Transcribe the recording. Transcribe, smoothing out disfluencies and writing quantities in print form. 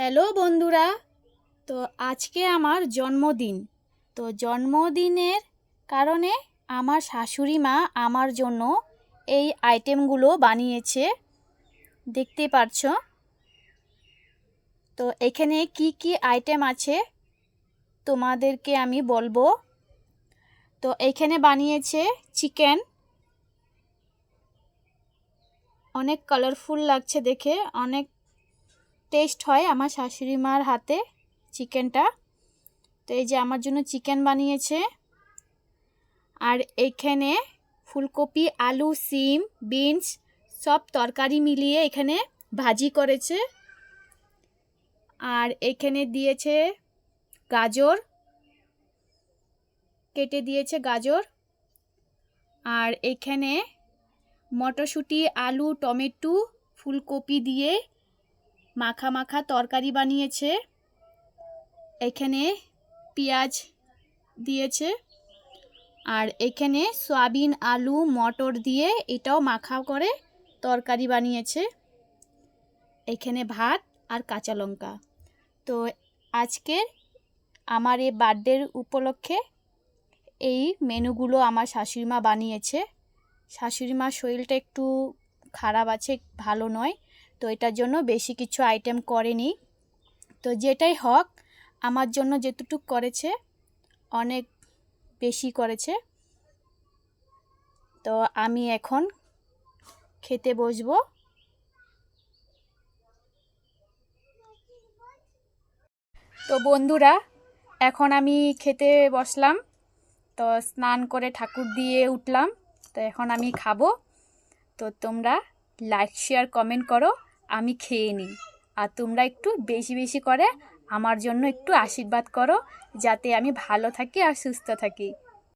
Hello বন্ধুরা। তো আজকে আমার জন্মদিন। তো জন্মদিনের কারণে আমার শাশুড়ি মা আমার জন্য এই আইটেমগুলো বানিয়েছে, দেখতে পাচ্ছ। তো এখানে কি কি আইটেম আছে তোমাদেরকে আমি বলবো। তো এখানে বানিয়েছে চিকেন, অনেক কালারফুল লাগছে দেখে, অনেক টেস্ট হয় আমার শাশুড়ি মার হাতে চিকেনটা। তো এই যে আমার জন্য চিকেন বানিয়েছে। আর এখানে ফুলকপি, আলু, সিম, বিনস সব তরকারি মিলিয়ে এখানে ভাজি করেছে। আর এখানে দিয়েছে গাজর, কেটে দিয়েছে গাজর। আর এখানে মটরশুঁটি, আলু, টমেটো, ফুলকপি দিয়ে মাখা মাখা তরকারি বানিয়েছে। এখানে পেঁয়াজ দিয়েছে। আর এখানে সয়াবিন, আলু, মটর দিয়ে এটাও মাখা করে তরকারি বানিয়েছে। এখানে ভাত আর কাঁচা লঙ্কা। তো আজকের আমার এই বার্থডের উপলক্ষে এই মেনুগুলো আমার শাশুড়ি মা বানিয়েছে। শাশুড়ি মার শরীরটা একটু খারাপ আছে, ভালো নয়, তো এটার জন্য বেশি কিছু আইটেম করেনি। তো যেটাই হোক, আমার জন্য যেটুকু করেছে অনেক বেশি করেছে। তো আমি এখন খেতে বসবো। তো বন্ধুরা, এখন আমি খেতে বসলাম। তো স্নান করে ঠাকুর দিয়ে উঠলাম। তো এখন আমি খাবো। তো তোমরা লাইক, শেয়ার, কমেন্ট করো, আমি খেয়ে নিই। আর তোমরা একটু বেশি বেশি করে আমার জন্য একটু আশীর্বাদ করো, যাতে আমি ভালো থাকি আর সুস্থ থাকি।